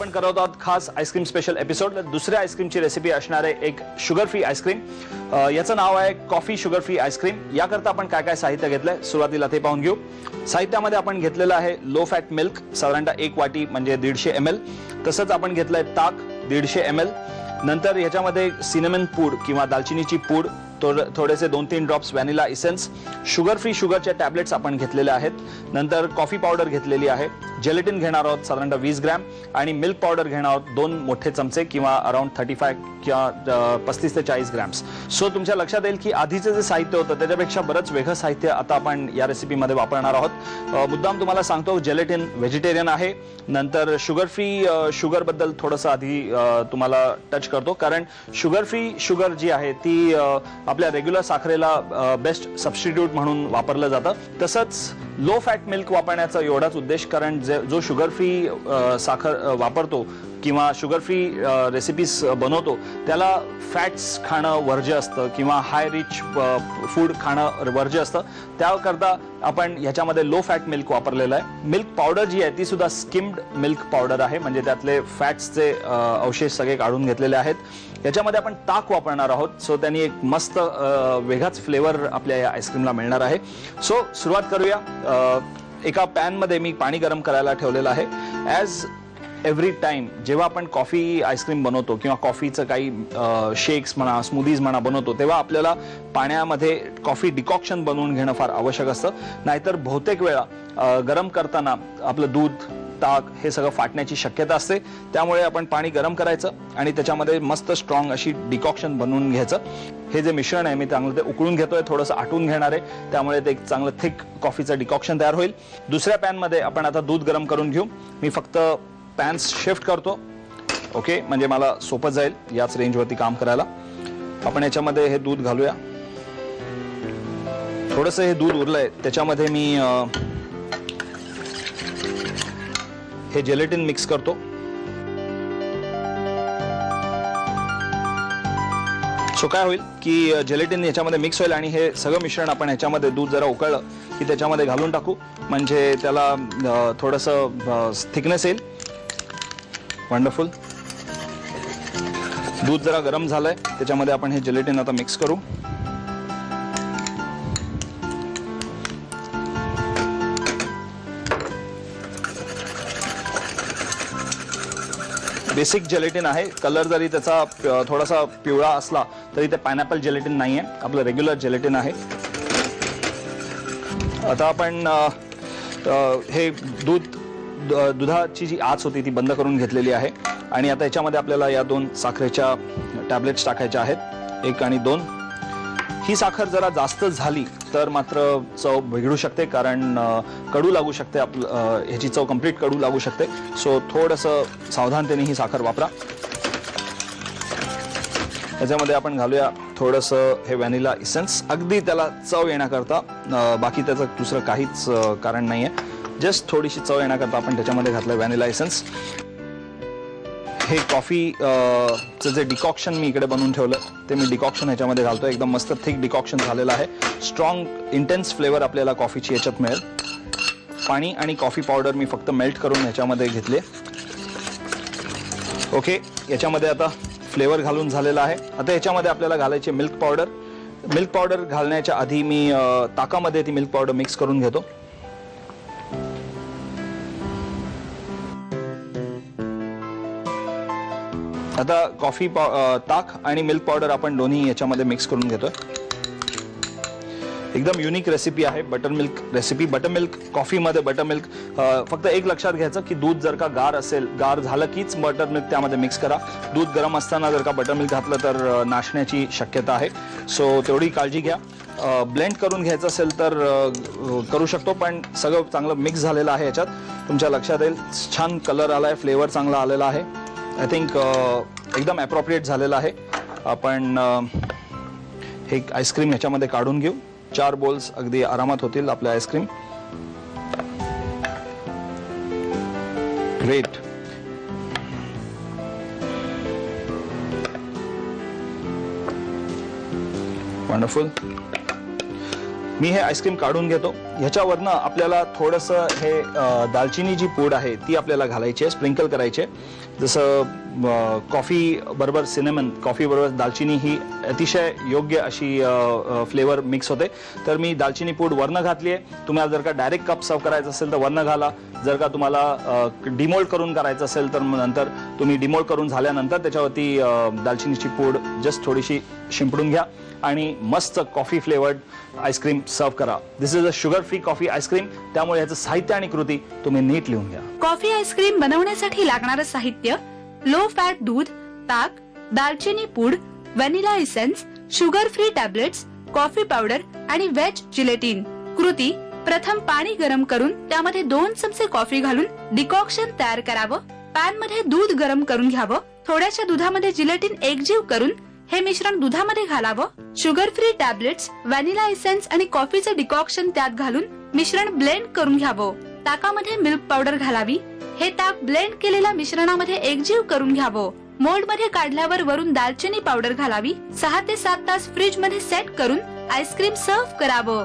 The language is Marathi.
आपण करत आहोत खास आईस्क्रीम स्पेशल एपिसोड. दुसऱ्या आईस्क्रीमची रेसिपी असणार आहे एक शुगर फ्री आईस्क्रीम. याचं नाव आहे कॉफी शुगर फ्री आईस्क्रीम. याकरता आपण काय काय साहित्य घेतलंय सुरुवातीला ते पाहून घेऊ. साहित्यामध्ये आपण घेतलेलं आहे लो फॅट मिल्क साधारणतः 1 वाटी म्हणजे 150 ml. तसंच आपण घेतलंय ताक 150 ml. नंतर याच्यामध्ये सिनेमन पूड किंवा दालचिनीची पूड, थोडेसे 2-3 drops vanilla essence, sugar free शुगरच्या टॅबलेट्स आपण घेतलेले आहेत. नंतर कॉफी पावडर घेतलेली आहे, जेलेटिन घेणार आहोत साधारणतः 20 ग्रॅम आणि मिल्क पावडर घेणार आहोत 2 मोठे चमचे किंवा अराउंड 35 किंवा 35 ते 40 ग्रॅम्स. सो तुमच्या लक्षात येईल की आधीचे जे साहित्य होतं त्याच्यापेक्षा बरंच वेगळं साहित्य आता आपण या रेसिपीमध्ये वापरणार आहोत. मुद्दाम तुम्हाला सांगतो जेलेटिन व्हेजिटेरियन आहे. नंतर शुगर फ्री शुगर बद्दल थोडंसं आधी तुम्हाला टच करतो, कारण शुगर फ्री शुगर जी आहे ती आपल्या रेग्युलर साखरेला बेस्ट सबस्टिट्यूट म्हणून वापरलं जातं. तसंच लो फॅट मिल्क वापरण्याचा एवढाच उद्देश, कारण जो शुगर फ्री साखर वापरतो किंवा शुगर फ्री रेसिपीज बनवतो त्याला फॅट्स खाणं वर्ज्य असतं किंवा हाय रिच फूड खाणं वर्ज्य असतं. त्याकरता आपण ह्याच्यामध्ये लो फॅट मिल्क वापरलेलं आहे. मिल्क पावडर जी आहे ती सुद्धा स्किम्ड मिल्क पावडर आहे, म्हणजे त्यातले फॅट्सचे अवशेष सगळे काढून घेतलेले आहेत. याच्यामध्ये आपण ताक वापरणार आहोत, सो त्यांनी एक मस्त वेगळाच फ्लेवर आपल्या या आईस्क्रीमला मिळणार आहे. सो सुरुवात करूया. एका पॅनमध्ये मी पाणी गरम करायला ठेवलेलं आहे. ॲज एव्हरी टाइम जेव्हा आपण कॉफी आईस्क्रीम बनवतो किंवा कॉफीचं काही शेक्स म्हणा, स्मूदीज म्हणा बनवतो, तेव्हा आपल्याला पाण्यामध्ये कॉफी डिकॉक्शन बनवून घेणं फार आवश्यक असतं. नाहीतर बहुतेक वेळा गरम करताना आपलं दूध, ताक हे सगळं फाटण्याची शक्यता असते. त्यामुळे आपण पाणी गरम करायचं आणि त्याच्यामध्ये मस्त स्ट्रॉंग अशी डिकॉक्शन बनवून घ्यायचं. हे जे मिश्रण आहे मी चांगलं ते उकळून घेतोय, थोडंसं आटून घेणार आहे, त्यामुळे ते एक चांगलं थिक कॉफीचं डिकॉक्शन तयार होईल. दुसऱ्या पॅनमध्ये आपण आता दूध गरम करून घेऊ. मी फक्त पॅन्स शिफ्ट करतो, ओके, म्हणजे मला सोपं जाईल याच रेंजवरती काम करायला. आपण याच्यामध्ये हे दूध घालूया. थोडंसं हे दूध उरलंय त्याच्यामध्ये मी हे जेलेटिन मिक्स करतो. सो काय होईल की जेलेटिन याच्यामध्ये मिक्स होईल आणि हे सगळं मिश्रण आपण ह्याच्यामध्ये दूध जरा उकळलं की त्याच्यामध्ये घालून टाकू, म्हणजे त्याला थोडंसं थिकनेस येईल. वंडरफुल. दूध जरा गरम झालंय, त्याच्यामध्ये आपण हे जेलेटिन आता मिक्स करू. बेसिक जेलेटिन आहे. कलर जरी त्याचा थोडासा पिवळा असला तरी ते पायनॅपल जेलेटिन नाहीये, आपलं रेग्युलर जेलेटिन आहे. आता आपण हे दुधाची जी आच होती ती बंद करून घेतलेली आहे आणि आता याच्यामध्ये आपल्याला या 2 साखरेच्या टॅबलेट्स टाकायच्या आहेत, 1 आणि 2. ही साखर जरा जास्त झाली तर मात्र चव बिघडू शकते, कारण कडू लागू शकते, ह्याची चव कंप्लीट कडू लागू शकते. सो थोडंसं सावधानतेने ही साखर वापरा. याच्यामध्ये आपण घालूया थोडंसं हे व्हॅनिला इसेन्स, अगदी त्याला चव येण्याकरता, बाकी त्याचं दुसरं काहीच कारण नाही आहे. जस्ट थोडीशी चव येण्याकरता आपण त्याच्यामध्ये घातलं व्हॅनिला इसेन्स. हे कॉफीचं जे डिकॉक्शन मी इकडे बनवून ठेवलं ते मी डिकॉक्शन ह्याच्यामध्ये घालतो. एकदम मस्त थिक डिकॉक्शन झालेलं आहे. स्ट्रॉंग इंटेन्स फ्लेवर आपल्याला कॉफीची याच्यात मिळेल. पाणी आणि कॉफी पावडर मी फक्त मेल्ट करून ह्याच्यामध्ये घेतले. ओके, याच्यामध्ये आता फ्लेवर घालून झालेला आहे. आता याच्यामध्ये आपल्याला घालायचे मिल्क पावडर. मिल्क पावडर घालण्याच्या आधी मी ताकामध्ये ती मिल्क पावडर मिक्स करून घेतो. आता ताक आणि मिल्क पावडर आपण दोन्ही याच्यामध्ये मिक्स करून घेतोय. एकदम युनिक रेसिपी आहे, butter milk recipe. Butter milk कॉफीमध्ये बटर मिल्क, फक्त एक लक्षात घ्यायचं की दूध जर का गार असेल, गार झालं कीच बटर मिल्क त्यामध्ये मिक्स करा. दूध गरम असताना जर का बटर मिल्क घातलं तर नाशण्याची शक्यता आहे. सो तेवढी काळजी घ्या. ब्लेंड करून घ्यायचं असेल तर करू शकतो, पण सगळं चांगलं मिक्स झालेलं आहे. याच्यात तुमच्या लक्षात येईल छान कलर आलाय, फ्लेवर चांगला आलेला आहे. आय थिंक एकदम ॲप्रोप्रिएट झालेलं आहे. आपण हे आईस्क्रीम ह्याच्यामध्ये काढून घेऊ. 4 बोल्स अगदी आरामात होतील आपल्या आईस्क्रीम. ग्रेट. वंडरफुल. मी हे आईस्क्रीम काढून घेतो ह्याच्यावरनं आपल्याला थोडंसं हे दालचिनी जी पूड आहे ती आपल्याला घालायची आहे, स्प्रिंकल करायची आहे. जसं कॉफी बरोबर सिनेमन, कॉफी बरोबर दालचिनी ही अतिशय योग्य अशी फ्लेवर मिक्स होते. तर मी दालचिनी पूड वरनं घातली आहे. तुम्हाला जर का डायरेक्ट कप सर्व करायचं असेल तर वरनं घाला. जर का तुम्हाला डिमोल्ड करून करायचं असेल तर नंतर तुम्ही डिमोल्ड करून झाल्यानंतर त्याच्यावरती दालचिनीची पूड जस्ट थोडीशी शिंपडून घ्या आणि मस्त कॉफी फ्लेवर्ड आईस्क्रीम सर्व करा. This is a sugar free coffee ice cream. त्यामुळे याचं साहित्य आणि कृती तुम्ही नीट लिहून घ्या. कॉफी आईस्क्रीम बनवण्यासाठी लागणारं साहित्य: लो फॅट दूध, ताक, दालचिनी पूड, vanilla essence, sugar free tablets, coffee powder आणि वेज जिलेटिन. कृती: प्रथम पाणी गरम करून त्यामध्ये 2 चमचे कॉफी घालून डिकॉक्शन तयार करावं. पॅन मध्ये दूध गरम करून घ्यावं. थोड्याशा दुधामध्ये जिलेटिन एकजीव करून हे मिश्रण दुधामध्ये घालावं. Sugar free tablets, vanilla essence आणि कॉफीचं डिकॉक्शन त्यात घालून मिश्रण ब्लेंड करून घ्यावं. ताकामध्ये मिल्क पावडर घालावी. हे ताक ब्लेंड केलेल्या मिश्रणामध्ये एकजीव करून घ्यावं. मोल्ड मध्ये काढल्यावर वरून दालचिनी पावडर घालावी. 6 ते 7 तास फ्रीज मध्ये सेट करून आईस्क्रीम सर्व्ह करावं.